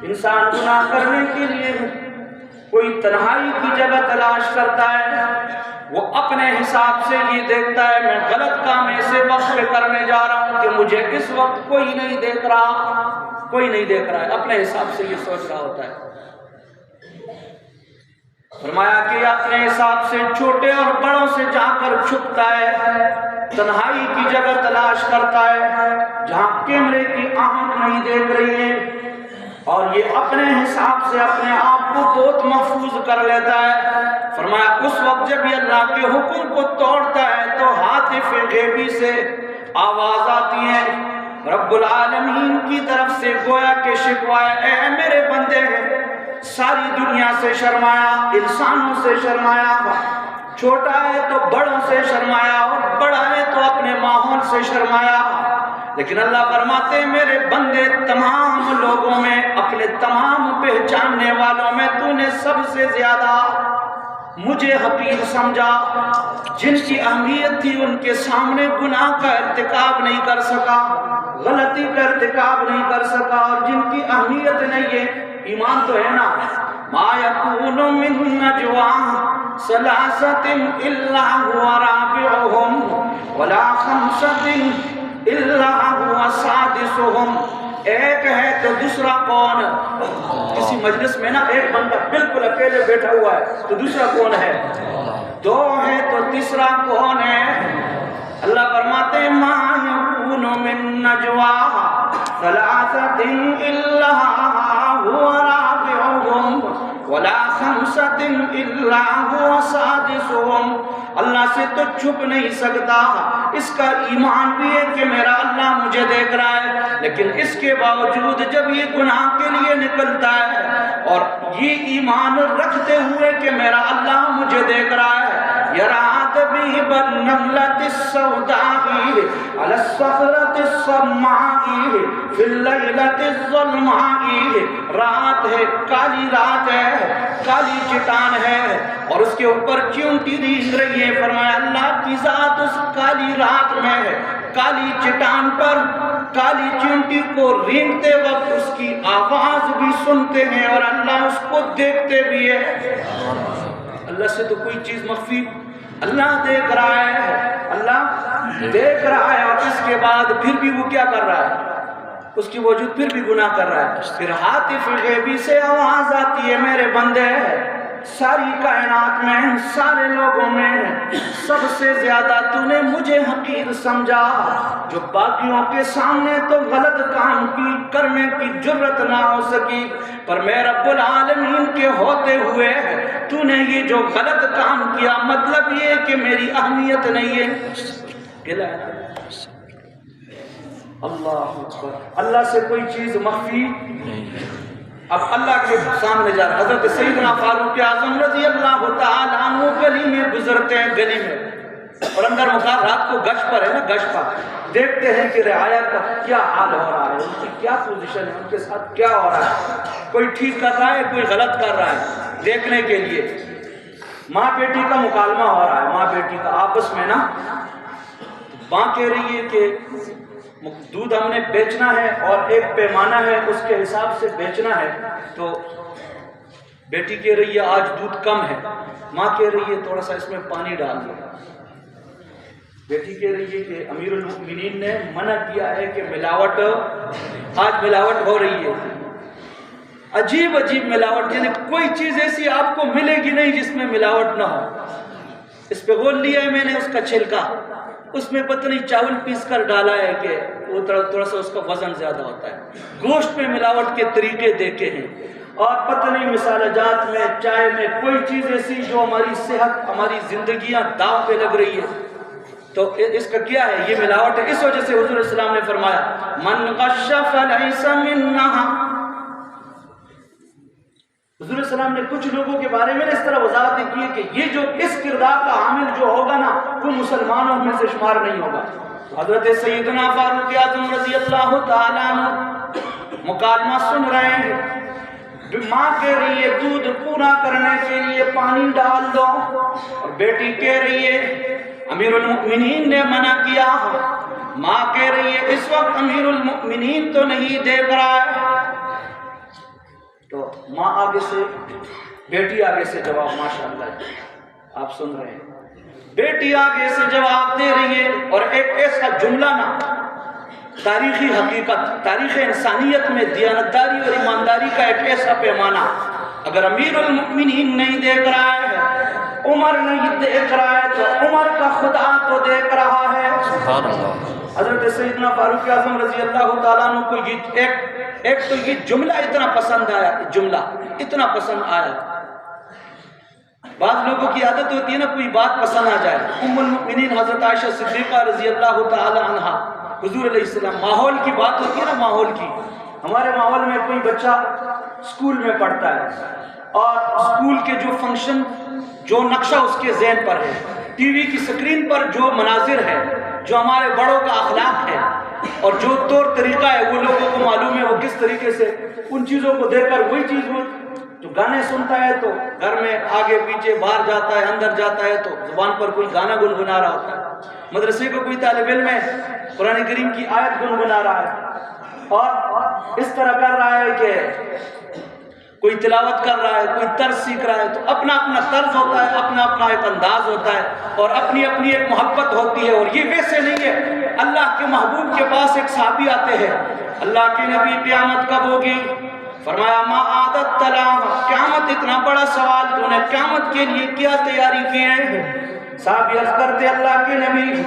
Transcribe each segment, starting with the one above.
انسان گناہ کرنے کے لیے کوئی تنہائی کی جگہ تلاش کرتا ہے، وہ اپنے حساب سے یہ دیکھتا ہے میں غلط کام ایسے وقت پہ کرنے جا رہا ہوں کہ مجھے اس وقت کوئی نہیں دیکھ رہا، کوئی نہیں دیکھ رہا ہے، اپنے حساب سے یہ سوچ رہا ہوتا ہے۔ فرمایا کہ اپنے حساب سے چھوٹے اور بڑوں سے جا کر چھپتا ہے، تنہائی کی جگہ تلاش کرتا ہے جہاں کیمرے کی آنکھ نہیں دیکھ رہی ہے، اور یہ اپنے حساب سے اپنے آپ کو بہت محفوظ کر لیتا ہے۔ فرمایا اس وقت جب یہ اللہ کے حکم کو توڑتا ہے تو ہاتف غیبی سے آواز آتی ہے رب العالمین کی طرف سے، گویا کہ شکوہ ہے، اے میرے بندے ساری دنیا سے شرمایا، انسانوں سے شرمایا، چھوٹا ہے تو بڑوں سے شرمایا اور بڑا ہے تو اپنے ماحول سے شرمایا، لیکن اللہ فرماتے ہیں میرے بندے تمام لوگوں میں، اپنے تمام پہچاننے والوں میں تو نے سب سے زیادہ مجھے حقیر سمجھا۔ جن کی اہمیت تھی ان کے سامنے گناہ کا ارتکاب نہیں کر سکا، غلطی کا ارتکاب نہیں کر سکا، اور جن کی اہمیت نہیں ہے، ایمان تو ہے نا، ما یکون من نجوا ثلاثۃ الا هو رابعهم ولا خمسۃ الا هو سادسهم، ایک ہے تو دوسرا کون؟ کسی مجلس میں نا ایک بندہ بالکل اکیلے بیٹھا ہوا ہے تو دوسرا کون ہے؟ دو ہے تو تیسرا کون ہے؟ اللہ فرماتے ہیں ما یکون من نجوا ثلاثۃ الا هو رابعهم ولا خمسۃ الا هو سادسهم، اللہ سے تو چھپ نہیں سکتا، اس کا ایمان بھی ہے کہ میرا اللہ مجھے دیکھ رہا ہے، لیکن اس کے باوجود جب یہ گناہ کے لیے نکلتا ہے اور یہ ایمان رکھتے ہوئے کہ میرا اللہ مجھے دیکھ رہا ہے، یراد بھی بالنملۃ السوداء علی الصخرۃ الصماء فی اللیلۃ الظلماء، رات ہے، کالی رات ہے، کالی چٹان ہے اور اس کے اوپر چیونٹی رینگ رہی ہے، فرمایا اللہ کی ذات اس کالی رات میں ہے، کالی چٹان پر کالی چیونٹی کو رینگتے وقت اس کی آواز بھی سنتے ہیں اور اللہ اس کو دیکھتے بھی ہے۔ اللہ سے تو کوئی چیز مخفی، اللہ دیکھ رہا ہے، اللہ دیکھ رہا ہے، اور اس کے بعد پھر بھی وہ کیا کر رہا ہے؟ اس کی وجود پھر بھی گناہ کر رہا ہے۔ پھر ہاتف غیبی سے آواز آتی ہے میرے بندے ساری کائنات میں، سارے لوگوں میں سب سے زیادہ تو نے مجھے حقیر سمجھا، جو باقیوں کے سامنے تو غلط کام کی کرنے کی جرت نہ ہو سکی، پر میں رب العالمین کے ہوتے ہوئے تو نے یہ جو غلط کام کیا، مطلب یہ کہ میری اہمیت نہیں ہے۔ اللہ اکبر، اللہ سے کوئی چیز مخفی نہیں۔ اب اللہ کے سامنے جا رہا، حضرت سیدنا فاروق اعظم رضی اللہ تعالیٰ عنہ گلی میں گزرتے ہیں، گلی میں، اور اندر مقام رات کو گشت پر ہے نا، گشت پر دیکھتے ہیں کہ رعایا کا کیا حال ہو رہا ہے، ان کی کیا پوزیشن ہے، ان کے ساتھ کیا ہو رہا ہے، کوئی ٹھیک کر رہا ہے، کوئی غلط کر رہا ہے، دیکھنے کے لیے ماں بیٹی کا مکالمہ ہو رہا ہے، ماں بیٹی کا آپس میں نا، ماں کہہ رہی ہے کہ دودھ ہم نے بیچنا ہے اور ایک پیمانہ ہے اس کے حساب سے بیچنا ہے، تو بیٹی کہہ رہی ہے آج دودھ کم ہے، ماں کہہ رہی ہے تھوڑا سا اس میں پانی ڈال دو، بیٹی کہہ رہی ہے کہ امیر المؤمنین نے منع کیا ہے کہ ملاوٹ، آج ملاوٹ ہو رہی ہے، عجیب عجیب ملاوٹ، یعنی کوئی چیز ایسی آپ کو ملے گی نہیں جس میں ملاوٹ نہ ہو۔ اس پہ غور لیا ہے میں نے اس کا چھلکا، اس میں پتہ نہیں چاول پیس کر ڈالا ہے کہ وہ تھوڑا سا اس کا وزن زیادہ ہوتا ہے، گوشت میں ملاوٹ کے طریقے دیکھے ہیں، اور پتہ نہیں مثال جات میں، چائے میں، کوئی چیز ایسی جو ہماری صحت، ہماری زندگیاں داؤ پہ لگ رہی ہے، تو اس کا کیا ہے؟ یہ ملاوٹ ہے۔ اس وجہ سے حضور اسلام نے فرمایا من غش فلیس منا، حضور السلام نے کچھ لوگوں کے بارے میں اس طرح وضاحت کی ہے کہ یہ جو اس کردار کا حامل جو ہوگا نا، وہ مسلمانوں میں سے شمار نہیں ہوگا۔ حضرت سیدنا فاروق اعظم رضی اللہ تعالیٰ عنہ مکالمہ سن رہے ہیں، ماں کہہ رہی ہے دودھ پورا کرنے کے لیے پانی ڈال دو، اور بیٹی کہہ رہی ہے امیر المؤمنین نے منع کیا، ماں کہہ رہی ہے اس وقت امیر المؤمنین تو نہیں دیکھ رہا ہے، ماں آگے سے، بیٹی آگے سے جواب، ماشاءاللہ آپ سن رہے ہیں، بیٹی آگے سے جواب دے رہی ہے، اور ایک ایسا جملہ نا تاریخی حقیقت، تاریخ انسانیت میں دیانتداری اور ایمانداری کا ایک ایسا پیمانہ، اگر امیر المؤمنین نہیں دیکھ رہا ہے، عمر نہیں دیکھ رہا ہے، تو عمر کا خدا تو دیکھ رہا ہے۔ سبحان اللہ۔ حضرت سیدنا فاروق اعظم رضی اللہ تعالیٰ عنہ کو ایک تو یہ جملہ اتنا پسند آیا، جملہ اتنا پسند آیا۔ بعض لوگوں کی عادت ہوتی ہے نا کوئی بات پسند آ جائے، ام المؤمنین حضرت عائشہ صدیقہ رضی اللہ تعالی عنہا، حضور علیہ السلام، ماحول کی بات ہوتی ہے نا، ماحول کی، ہمارے ماحول میں کوئی بچہ اسکول میں پڑھتا ہے اور اسکول کے جو فنکشن، جو نقشہ اس کے ذہن پر ہے، ٹی وی کی سکرین پر جو مناظر ہے، جو ہمارے بڑوں کا اخلاق ہے اور جو طور طریقہ ہے، وہ لوگوں کو معلوم ہے وہ کس طریقے سے ان چیزوں کو دیکھ کر وہی چیز وہ جو گانے سنتا ہے، تو گھر میں آگے پیچھے باہر جاتا ہے، اندر جاتا ہے، تو زبان پر کوئی گانا گنگنا رہا ہوتا ہے، مدرسے کو کوئی طالب علم ہے قرآن کریم کی آیت گنگنا رہا ہے اور اس طرح کر رہا ہے کہ کوئی تلاوت کر رہا ہے، کوئی طرز سیکھ رہا ہے، تو اپنا اپنا طرز ہوتا ہے، اپنا اپنا ایک انداز ہوتا ہے اور اپنی اپنی ایک محبت ہوتی ہے، اور یہ ویسے نہیں ہے۔ اللہ کے محبوب کے پاس ایک صحابی آتے ہیں، اللہ کے نبی قیامت کب ہوگی؟ فرمایا ما عادت تلام، قیامت اتنا بڑا سوال، تو نے قیامت کے لیے کیا تیاری کی ہے؟ صحابی عرض کرتے اللہ کے نبی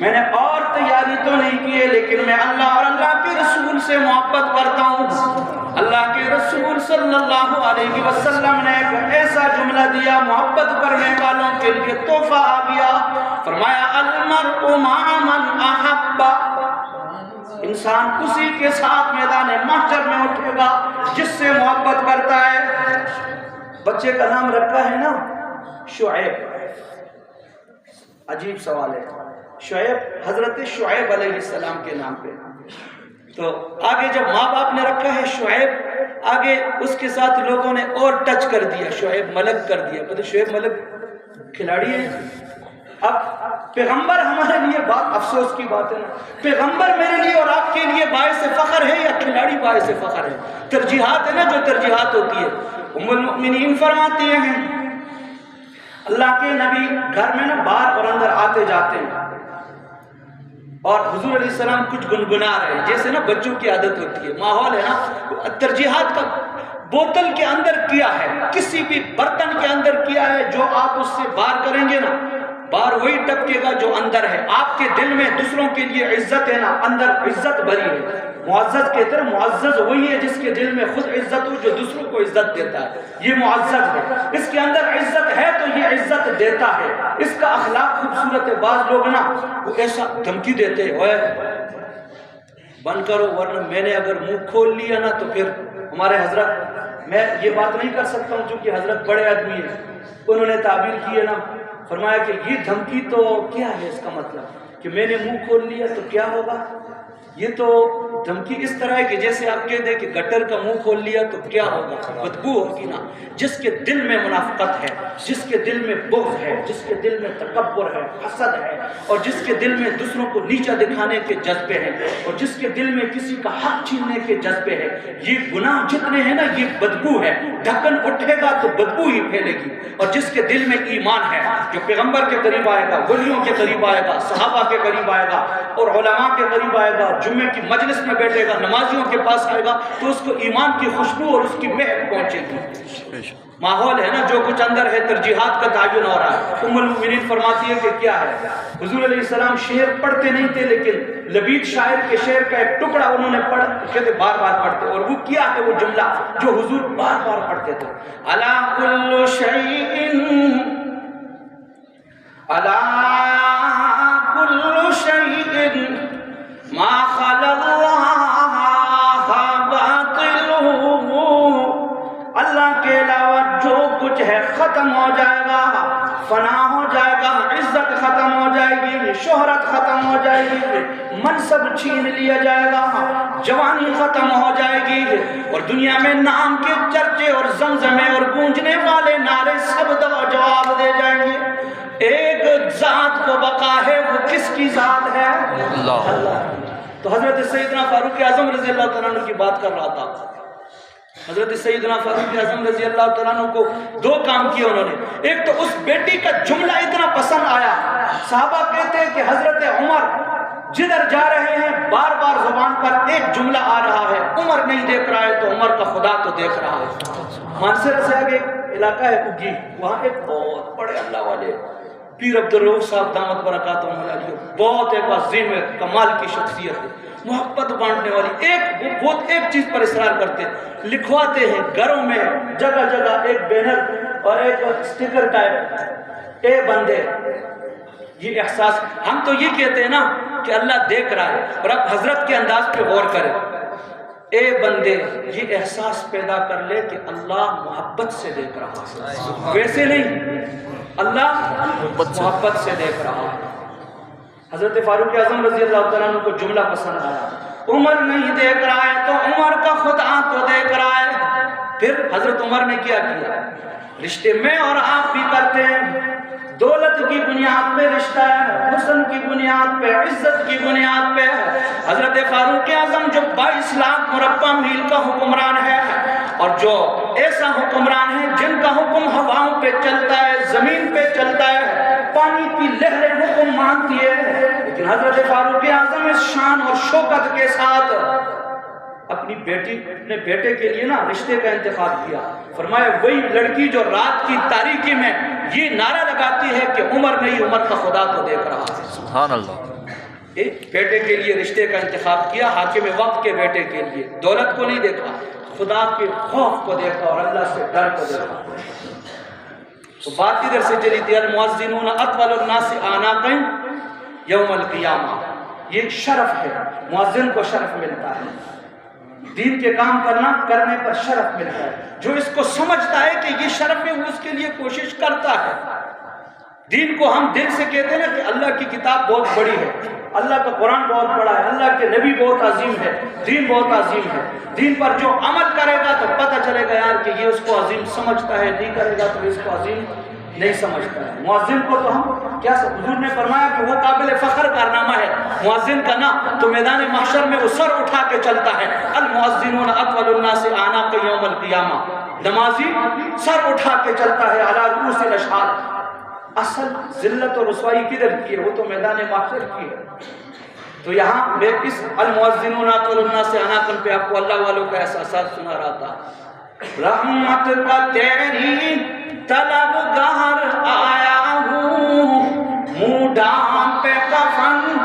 میں نے اور تیاری تو نہیں کی ہے، لیکن میں اللہ اور اللہ کے رسول سے محبت کرتا ہوں۔ اللہ کے رسول صلی اللہ علیہ وسلم نے ایک ایسا جملہ دیا محبت کرنے والوں کے لیے تحفہ آ گیا، فرمایا المرء مع من احب، انسان اسی کے ساتھ میدان محشر میں اٹھے گا جس سے محبت کرتا ہے۔ بچے کا نام رکھا ہے نا شعیب، عجیب سوال ہے، شعیب حضرت شعیب علیہ السلام کے نام پہ، تو آگے جب ماں باپ نے رکھا ہے شعیب، آگے اس کے ساتھ لوگوں نے اور ٹچ کر دیا، شعیب ملک کر دیا، پتہ شعیب ملک کھلاڑی ہے۔ اب پیغمبر ہمارے لیے بات افسوس کی بات ہے نا، پیغمبر میرے لیے اور آپ کے لیے باعث فخر ہے یا کھلاڑی باعث فخر ہے؟ ترجیحات ہے نا، جو ترجیحات ہوتی ہے۔ ام المؤمنین فرماتی ہیں اللہ کے نبی گھر میں نا باہر اور اندر آتے جاتے ہیں، اور حضور علیہ السلام کچھ گنگنا رہے ہیں، جیسے نا بچوں کی عادت ہوتی ہے، ماحول ہے نا، ترجیحات کا بوتل کے اندر کیا ہے، کسی بھی برتن کے اندر کیا ہے، جو آپ اس سے باہر کریں گے نا باہر وہی ٹپکے گا جو اندر ہے۔ آپ کے دل میں دوسروں کے لیے عزت ہے نا، اندر عزت بھری ہے، معزز کہتے ہیں، معزز وہی ہے جس کے دل میں خود عزت ہو، جو دوسروں کو عزت دیتا ہے، یہ معزز ہے، اس کے اندر عزت ہے تو یہ عزت دیتا ہے، اس کا اخلاق خوبصورت ہے۔ بعض لوگ نا وہ ایسا دھمکی دیتے ہیں اوئے بند کرو ورنہ میں نے اگر منہ کھول لیا نا تو پھر ہمارے حضرت، میں یہ بات نہیں کر سکتا ہوں کیونکہ حضرت بڑے آدمی ہیں، انہوں نے تعبیر کی ہے نا، فرمایا کہ یہ دھمکی تو کیا ہے، اس کا مطلب کہ میں نے منہ کھول لیا تو کیا ہوگا؟ یہ تو دھمکی اس طرح ہے کہ جیسے آپ کہہ دیں کہ گٹر کا منہ کھول لیا تو کیا ہوگا، بدبو ہوگی نا۔ جس کے دل میں منافقت ہے، جس کے دل میں بغض ہے، جس کے دل میں تکبر ہے، حسد ہے، اور جس کے دل میں دوسروں کو نیچا دکھانے کے جذبے ہیں، اور جس کے دل میں کسی کا حق چھیننے کے جذبے ہیں، یہ گناہ جتنے ہیں نا یہ بدبو ہے، ڈھکن اٹھے گا تو بدبو ہی پھیلے گی۔ اور جس کے دل میں ایمان ہے، جو پیغمبر کے قریب آئے گا، ولیوں کے قریب آئے گا، صحابہ کے قریب آئے گا اور علماء کے قریب آئے گا، جمعے کی مجلس میں بیٹھے گا، نمازیوں کے پاس آئے گا، تو اس کو ایمان کی خوشبو اور اس کی مہک پہنچے گی۔ ماحول ہے نا، جو کچھ اندر ہے، ترجیحات کا تعین ہو رہا ہے۔ ام المؤمنین فرماتی ہے کہ کیا ہے، حضور علیہ السلام شعر پڑھتے نہیں تھے، لیکن لبید شاعر کے شعر کا ایک ٹکڑا انہوں نے پڑھ کہتے بار بار پڑھتے، اور وہ کیا ہے وہ جملہ جو حضور بار بار پڑھتے تھے، الا کل شیء الا کل شیء ما خلا اللہ باطل، اللہ کے علاوہ جو کچھ ہے ختم ہو جائے گا، فنا ہو جائے گا، عزت ختم ہو جائے گی، شہرت ختم ہو جائے گی، منصب چھین لیا جائے گا، جوانی ختم ہو جائے گی، اور دنیا میں نام کے چرچے اور زمزمے اور گونجنے والے نعرے سب جواب دے جائیں گے۔ ایک ذات کو بقا ہے، وہ کس کی ذات ہے؟ اللہ۔ تو حضرت سیدنا فاروق اعظم رضی اللہ تعالیٰ عنہ کی بات کر رہا تھا، حضرت سیدنا فاروق اعظم رضی اللہ تعالیٰ عنہ کو دو کام کیے انہوں نے. ایک تو اس بیٹی کا جملہ اتنا پسند آیا, صحابہ کہتے ہیں کہ حضرت عمر جدھر جا رہے ہیں بار بار زبان پر ایک جملہ آ رہا ہے, عمر نہیں دیکھ رہا ہے تو عمر کا خدا تو دیکھ رہا ہے. مانسہرہ سے آگے ایک علاقہ ہے اگی, وہاں ایک بہت بڑے اللہ والے پیر عبدالرؤف صاحب دامت برکاتہم علیہ, بہت ایک عظیم ہے, کمال کی شخصیت ہے, محبت بانٹنے والی. ایک چیز پر اصرار کرتے, لکھواتے ہیں گھروں میں جگہ جگہ ایک بینر اور ایک سٹیکر ٹائپ, اے بندے. یہ احساس, ہم تو یہ کہتے ہیں نا کہ اللہ دیکھ رہا ہے, اور اب حضرت کے انداز پہ غور کریں. اے بندے, یہ احساس پیدا کر لے کہ اللہ محبت سے دیکھ رہا ہے, ویسے نہیں, اللہ محبت سے دیکھ رہا ہے. حضرت فاروق اعظم رضی اللہ تعالیٰ عنہ کو جملہ پسند آیا, عمر نہیں دیکھ رہا ہے تو عمر کا خدا تو دیکھ رہا ہے. پھر حضرت عمر نے کیا کیا؟ رشتے میں اور آپ بھی کرتے ہیں, دولت کی بنیاد پہ رشتہ ہے, حسن کی بنیاد پہ, عزت کی بنیاد پہ. حضرت فاروق اعظم جو 22 لاکھ مربع میل کا حکمران ہے, اور جو ایسا حکمران ہے جن کا حکم ہواؤں پہ چلتا ہے, زمین پہ چلتا ہے, پانی کی لہریں حکم مانتی ہے, لیکن حضرت فاروق اعظم اس شان اور شوکت کے ساتھ اپنے بیٹے کے لیے نا رشتے کا انتخاب کیا. فرمایا وہی لڑکی جو رات کی تاریکی میں یہ نعرہ لگاتی ہے کہ عمر نہیں, عمر کا خدا تو دیکھ رہا ہے. سبحان اللہ. ایک بیٹے کے لیے رشتے کا انتخاب کیا, حاکم وقت کے بیٹے کے لیے. دولت کو نہیں دیکھا, خدا کے خوف کو دیکھا اور اللہ سے ڈر کو دیکھا. تو بات ادھر سے چلی تھی, المؤذنون اطول الناس اعناقا یوم القیامہ. یہ ایک شرف ہے, مؤذن کو شرف ملتا ہے, دین کے کام کرنے پر شرف ملتا ہے. جو اس کو سمجھتا ہے کہ یہ شرف ہے وہ اس کے لیے کوشش کرتا ہے. دین کو ہم دل سے کہتے ہیں نا کہ اللہ کی کتاب بہت بڑی ہے, اللہ کا قرآن بہت بڑا ہے, اللہ کے نبی بہت عظیم ہے, دین بہت عظیم ہے. دین پر جو عمل کرے گا تو پتہ چلے گا یار کہ یہ اس کو عظیم سمجھتا ہے, نہیں کرے گا تو اس کو عظیم نہیں سمجھتا ہے. مؤذن کو تو ہم کیا حضور نے فرمایا کہ وہ قابل فخر کارنامہ ہے مؤذن کا نا, تو میدان محشر میں وہ سر اٹھا کے چلتا ہے. المؤذنون اطول الناس اعناقا یوم القیامہ. نمازی سر اٹھا کے چلتا ہے علی رؤوس الاشہار. اصل ذلت اور رسوائی کدھر کی ہے؟ وہ تو میدان محشر کی ہے. تو یہاں میں اس المؤذنون اطول الناس اعناقا پہ آپ کو اللہ والوں کا احساسات سنا رہا تھا. رحمت کا تیری طلبگار آیا ہوں, منہ ڈھانپ پہ کفن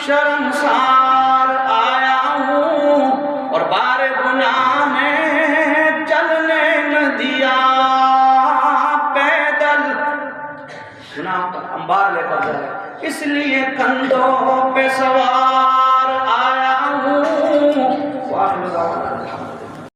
شرمسار آیا ہوں, اور بار گناہ میں چلنے نہ دیا پیدل. گناہ کا انبار لے کر جائے, اس لیے کندھوں پہ سوار